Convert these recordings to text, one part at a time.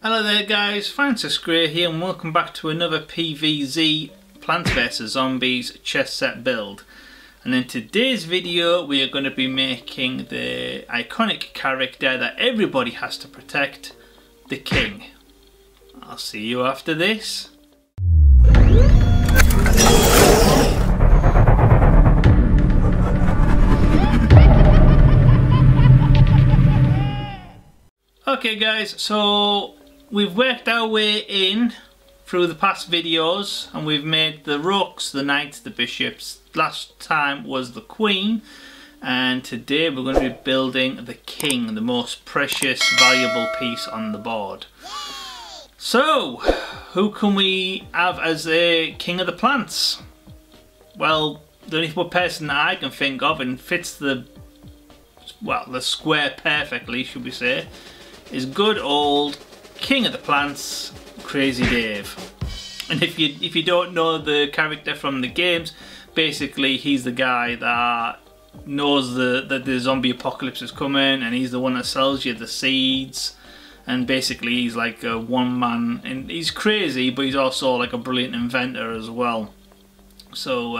Hello there guys, Francis Gray here and welcome back to another PVZ Plants vs Zombies chess set build. And in today's video we are going to be making the iconic character that everybody has to protect, the king. I'll see you after this. Okay guys, so we've worked our way in through the past videos and we've made the rooks, the knights, the bishops. Last time was the queen, and today we're going to be building the king, the most precious, valuable piece on the board. So, who can we have as a king of the plants? Well, the only person that I can think of and fits the square perfectly, should we say, is good old king of the plants, Crazy Dave. And if you don't know the character from the games, basically he's the guy that knows that the zombie apocalypse is coming, and he's the one that sells you the seeds, and basically he's like a one man, and he's crazy but he's also like a brilliant inventor as well. So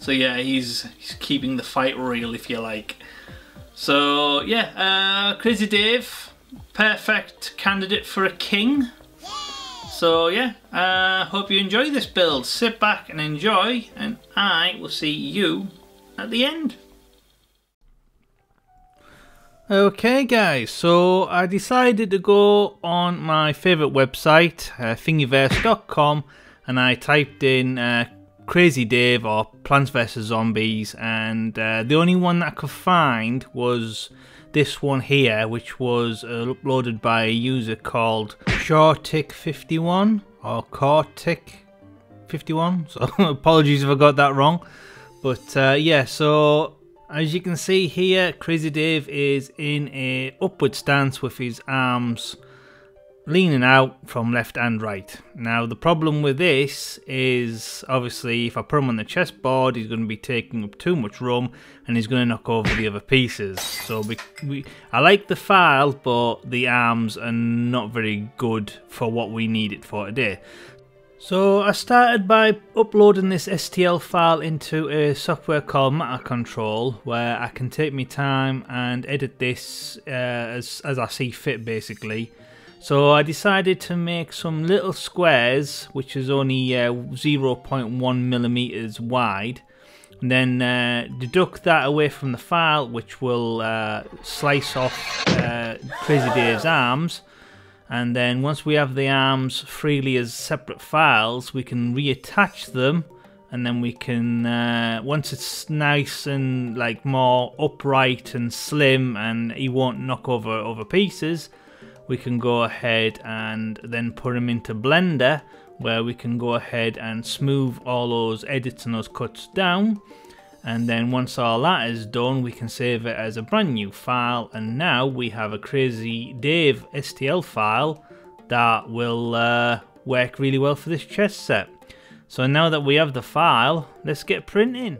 yeah, he's keeping the fight real, if you like. So yeah, Crazy Dave, perfect candidate for a king. So yeah, hope you enjoy this build. Sit back and enjoy, and I will see you at the end. Okay guys, so I decided to go on my favourite website, thingiverse.com, and I typed in Crazy Dave or Plants vs Zombies, and the only one that I could find was this one here, which was uploaded by a user called Shortic51 or Cortic51, so apologies if I got that wrong. But yeah, so as you can see here, Crazy Dave is in a upward stance with his arms leaning out from left and right. Now the problem with this is, obviously if I put him on the chessboard, he's going to be taking up too much room and he's going to knock over the other pieces. So I like the file, but the arms are not very good for what we need it for today. So I started by uploading this STL file into a software called Matter Control, where I can take my time and edit this as I see fit, basically. So I decided to make some little squares, which is only 0.1 millimeters wide, and then deduct that away from the file, which will slice off Crazy Dave's arms. And then once we have the arms freely as separate files, we can reattach them, and then we can, once it's nice and like more upright and slim and he won't knock over pieces, we can go ahead and then put them into Blender, where we can go ahead and smooth all those edits and those cuts down. And then once all that is done, we can save it as a brand new file, and now we have a Crazy Dave STL file that will work really well for this chess set. So now that we have the file, let's get printing.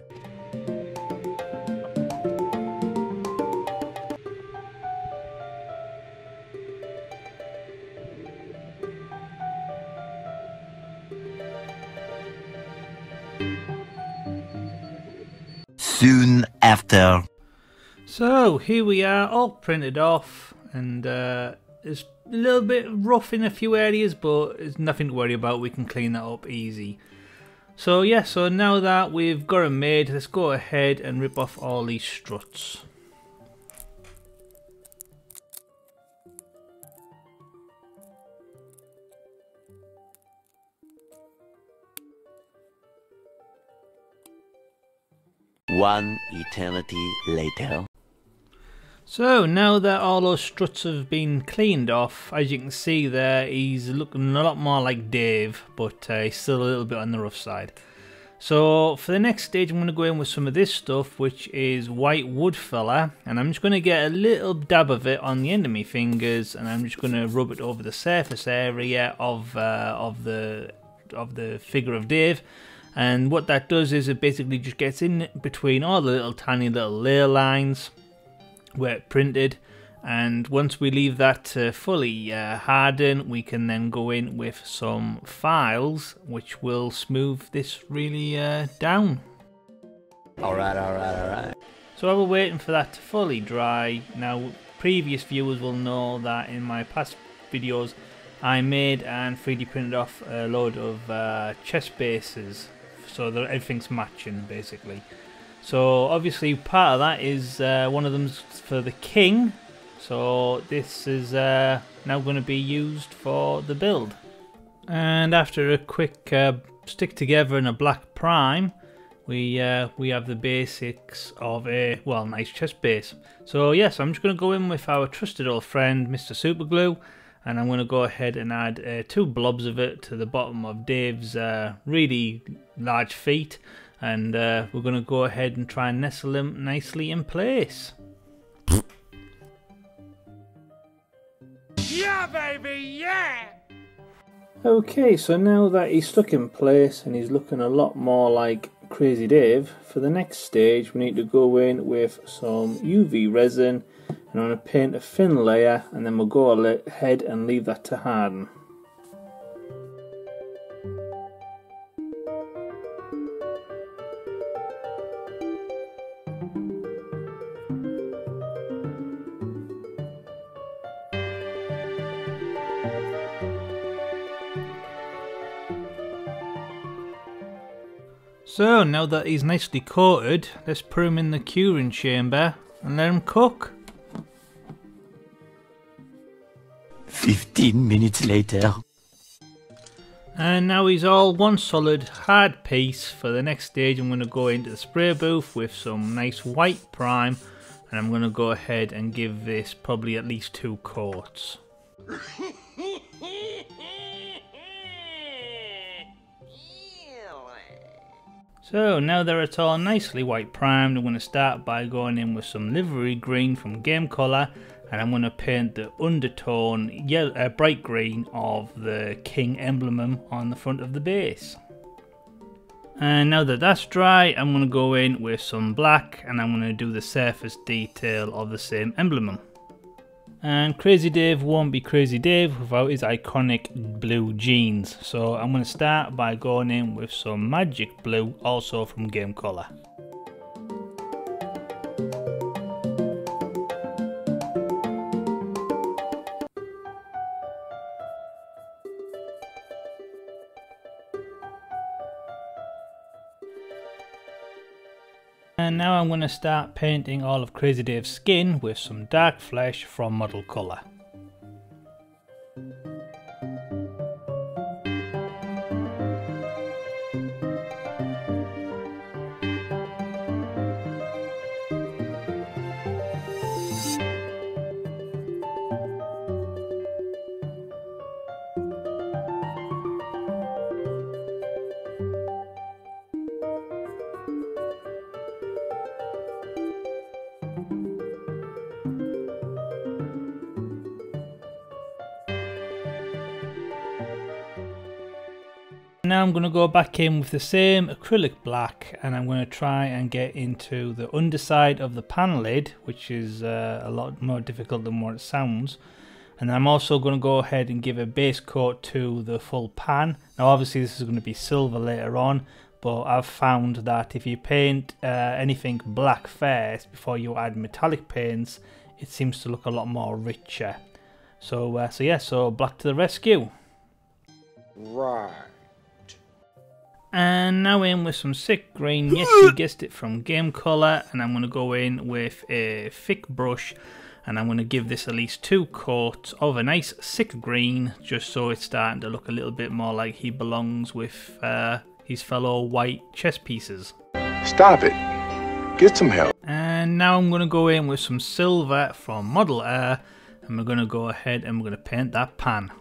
Soon after. So here we are, all printed off, and it's a little bit rough in a few areas, but it's nothing to worry about. We can clean that up easy. So yeah, so now that we've got them made, let's go ahead and rip off all these struts. One eternity later. So now that all those struts have been cleaned off, as you can see there, he's looking a lot more like Dave, but he's still a little bit on the rough side. So for the next stage, I'm going to go in with some of this stuff, which is white wood filler, and I'm just going to get a little dab of it on the end of my fingers, and I'm just going to rub it over the surface area of the figure of Dave. And what that does is it basically just gets in between all the little tiny little layer lines where it printed, And once we leave that to fully harden, we can then go in with some files which will smooth this really down. Alright. So while we're waiting for that to fully dry, now previous viewers will know that in my past videos I made and 3D printed off a load of chest bases so that everything's matching basically. So obviously part of that is one of them's for the king, so this is now going to be used for the build. And after a quick stick together and a black prime, we have the basics of a nice chest base. So yes, I'm just going to go in with our trusted old friend Mr. Superglue, and I'm going to go ahead and add 2 blobs of it to the bottom of Dave's really large feet, and we're going to go ahead and try and nestle him nicely in place. Yeah, baby, yeah! Okay, so now that he's stuck in place and he's looking a lot more like Crazy Dave, for the next stage we need to go in with some UV resin, and I'm going to paint a thin layer, and then we'll go ahead and leave that to harden. So now that he's nicely coated, let's put him in the curing chamber and let him cook. 15 minutes later. And now he's all one solid hard piece. For the next stage I'm going to go into the spray booth with some nice white prime, and I'm going to go ahead and give this probably at least 2 coats. So now that it's all nicely white primed, I'm going to start by going in with some livery green from Game Colour, and I'm going to paint the undertone bright green of the king emblem on the front of the base. And now that that's dry, I'm going to go in with some black, and I'm going to do the surface detail of the same emblem. And Crazy Dave won't be Crazy Dave without his iconic blue jeans, so I'm going to start by going in with some magic blue, also from Game Colour. And now I'm going to start painting all of Crazy Dave's skin with some dark flesh from Model Colour. Now I'm going to go back in with the same acrylic black, and I'm going to try and get into the underside of the pan lid, which is a lot more difficult than what it sounds. And I'm also going to go ahead and give a base coat to the full pan. Now obviously this is going to be silver later on, but I've found that if you paint anything black first before you add metallic paints, it seems to look a lot more richer. So so black to the rescue. Right. And now in with some sick green, yes you guessed it, from Game Colour, and I'm going to go in with a thick brush, and I'm going to give this at least 2 coats of a nice sick green, just so it's starting to look a little bit more like he belongs with his fellow white chess pieces. Stop it. Get some help. And now I'm going to go in with some silver from Model Air, and we're going to go ahead and we're going to paint that pan.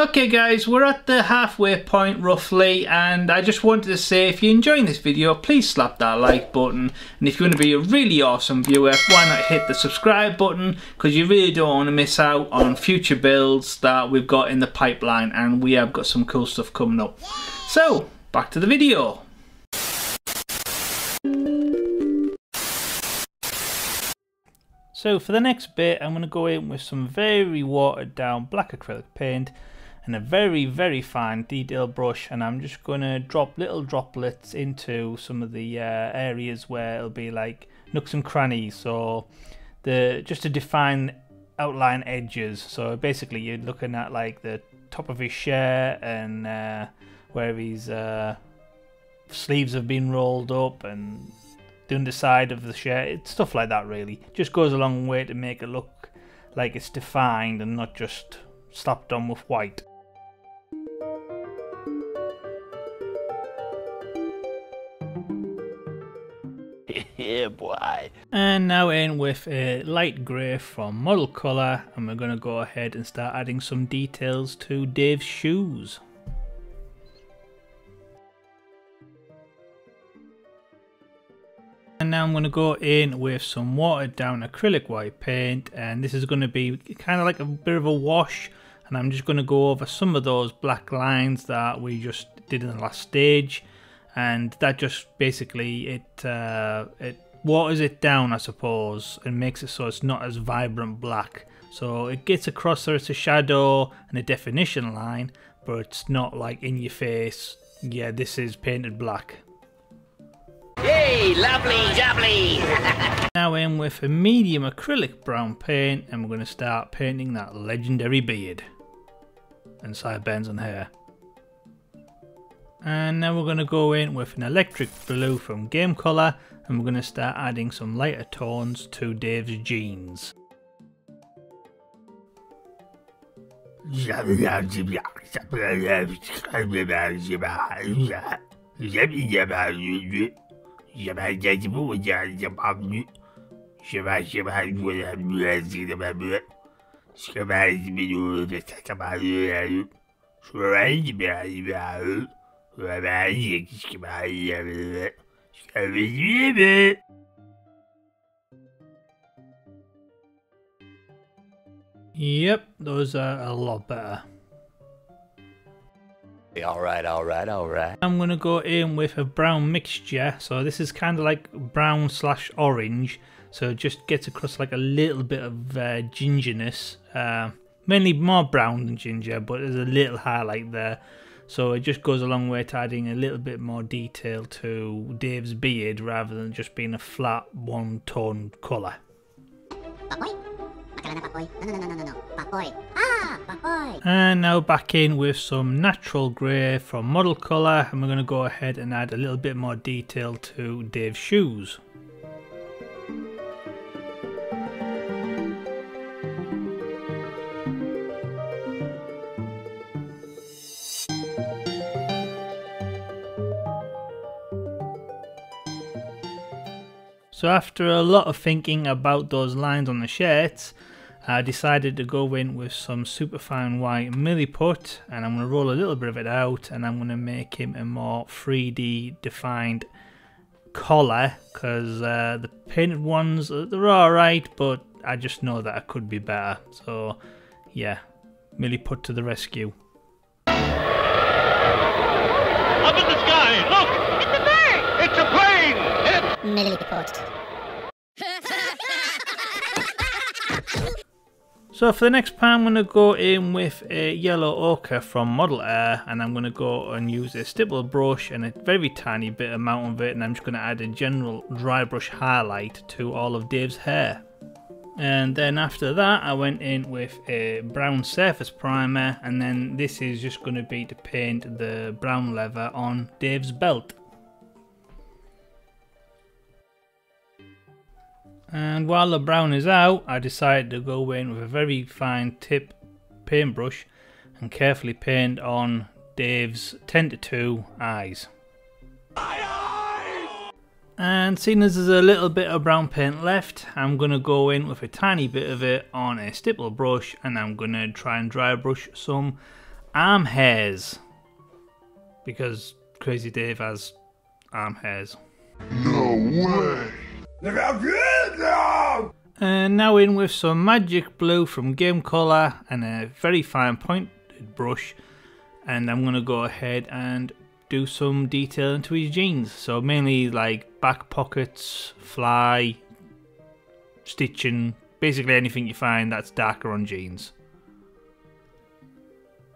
Okay guys, we're at the halfway point roughly, and I just wanted to say if you're enjoying this video, please slap that like button, and if you want to be a really awesome viewer, why not hit the subscribe button, because you really don't want to miss out on future builds that we've got in the pipeline, and we have got some cool stuff coming up. So, back to the video. So for the next bit, I'm going to go in with some very watered down black acrylic paint and a very fine detail brush, and I'm just going to drop little droplets into some of the areas where it'll be like nooks and crannies, so just to define outline edges. So basically you're looking at like the top of his shirt and where his sleeves have been rolled up and the underside of the shirt, stuff like that really. Just goes a long way to make it look like it's defined and not just slapped on with white. Yeah, boy. And now in with a light grey from Model Colour, and we're going to go ahead and start adding some details to Dave's shoes. And now I'm going to go in with some watered down acrylic white paint, and this is going to be kind of like a bit of a wash, and I'm just going to go over some of those black lines that we just did in the last stage, and that just basically it waters it down, I suppose, and makes it so it's not as vibrant black. So it gets across there, it's a shadow and a definition line, but it's not like in your face, yeah, this is painted black. Hey, lovely jubbly! Now in with a medium acrylic brown paint, and we're going to start painting that legendary beard and sideburns and hair. And now we're going to go in with an electric blue from Game Colour, and we're going to start adding some lighter tones to Dave's jeans. Yep, those are a lot better. Alright. I'm going to go in with a brown mixture, so this is kind of like brown / orange, so it just gets across like a little bit of gingerness, mainly more brown than ginger, but there's a little highlight there, so it just goes a long way to adding a little bit more detail to Dave's beard rather than just being a flat one tone colour. And now back in with some natural grey from Model Colour, and we're going to go ahead and add a little bit more detail to Dave's shoes. So after a lot of thinking about those lines on the shirts, I decided to go in with some superfine white milliput, and I'm going to roll a little bit of it out, and I'm going to make him a more 3D defined collar, because the painted ones, they're alright, but I just know that I could be better. So yeah, milliput to the rescue. Up in the sky, look! It's a bird! It's a plane! It's milliput. So for the next part, I'm going to go in with a yellow ochre from Model Air, and I'm going to go and use a stipple brush and a very tiny bit amount of it, and I'm just going to add a general dry brush highlight to all of Dave's hair. And then after that I went in with a brown surface primer, and then this is just going to be to paint the brown leather on Dave's belt. And while the brown is out, I decided to go in with a very fine tip paintbrush and carefully paint on Dave's 10:2 eyes. And seeing as there's a little bit of brown paint left, I'm going to go in with a tiny bit of it on a stipple brush, and I'm going to try and dry brush some arm hairs. Because Crazy Dave has arm hairs. No way! And now in with some magic blue from Game Colour and a very fine pointed brush, and I'm going to go ahead and do some detail into his jeans. So mainly like back pockets, fly, stitching, basically anything you find that's darker on jeans.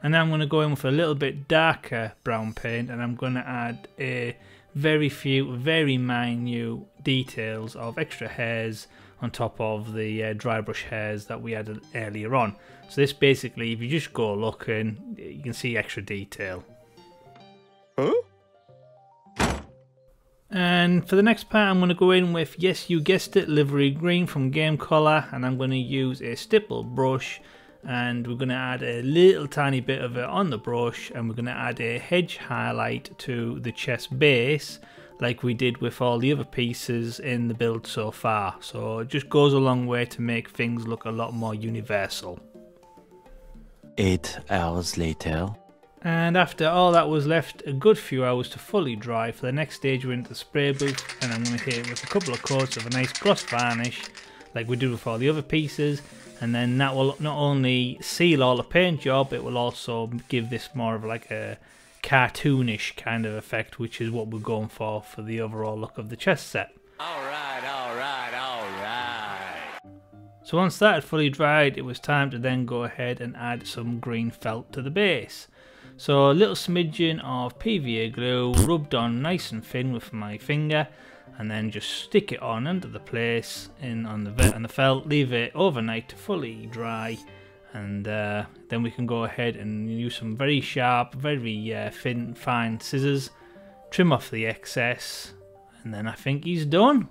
And now I'm going to go in with a little bit darker brown paint, and I'm going to add a very few, very minute details of extra hairs on top of the dry brush hairs that we added earlier on. So this basically, if you just go looking, you can see extra detail. Huh? And for the next part, I'm going to go in with, yes, you guessed it, livery green from Game Colour, and I'm going to use a stipple brush, and we're going to add a little tiny bit of it on the brush, and we're going to add a hedge highlight to the chest base like we did with all the other pieces in the build so far. So it just goes a long way to make things look a lot more universal. 8 hours later. And after all that was left a good few hours to fully dry, for the next stage we're into the spray booth, and I'm going to hit it with a couple of coats of a nice gloss varnish like we did with all the other pieces, and then that will not only seal all the paint job, it will also give this more of like a cartoonish kind of effect, which is what we're going for the overall look of the chest set. Alright, alright, alright. So once that had fully dried, it was time to then go ahead and add some green felt to the base. So a little smidgen of PVA glue rubbed on nice and thin with my finger, and then just stick it on under the place on the felt, leave it overnight to fully dry, and then we can go ahead and use some very sharp, very thin, fine scissors, trim off the excess, and then I think he's done.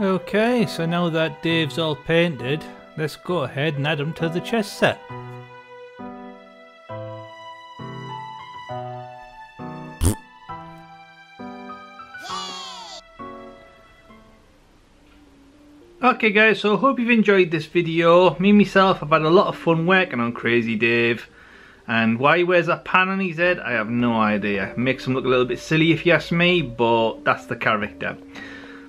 Okay, so now that Dave's all painted, let's go ahead and add him to the chest set. Okay guys, so I hope you've enjoyed this video. Me myself, I've had a lot of fun working on Crazy Dave. And why he wears that pan on his head, I have no idea. Makes him look a little bit silly if you ask me, but that's the character.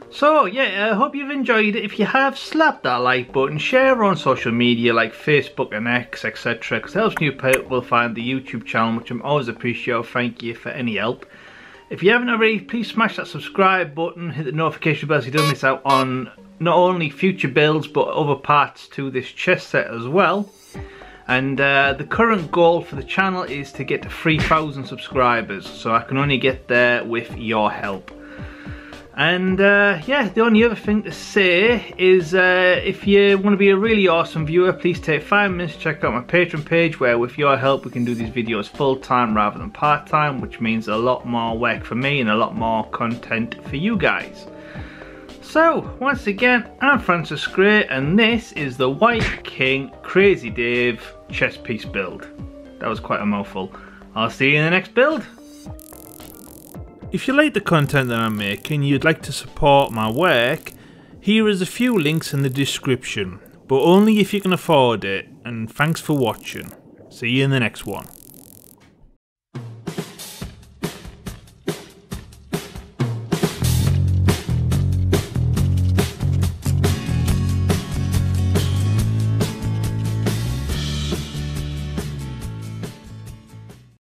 So yeah, I hope you've enjoyed it. If you have, slap that like button, share on social media like Facebook and X, etc. because it helps new people find the YouTube channel, which I'm always appreciate. Thank you for any help. If you haven't already, please smash that subscribe button, hit the notification bell so you don't miss out on not only future builds but other parts to this chest set as well. And the current goal for the channel is to get to 3,000 subscribers, so I can only get there with your help. And yeah, the only other thing to say is if you want to be a really awesome viewer, please take 5 minutes to check out my Patreon page, where with your help we can do these videos full time rather than part time, which means a lot more work for me and a lot more content for you guys. So once again, I'm Francis Gray, and this is the White King Crazy Dave chest piece build. That was quite a mouthful. I'll see you in the next build. If you like the content that I'm making, you'd like to support my work, here is a few links in the description, but only if you can afford it, and thanks for watching. See you in the next one.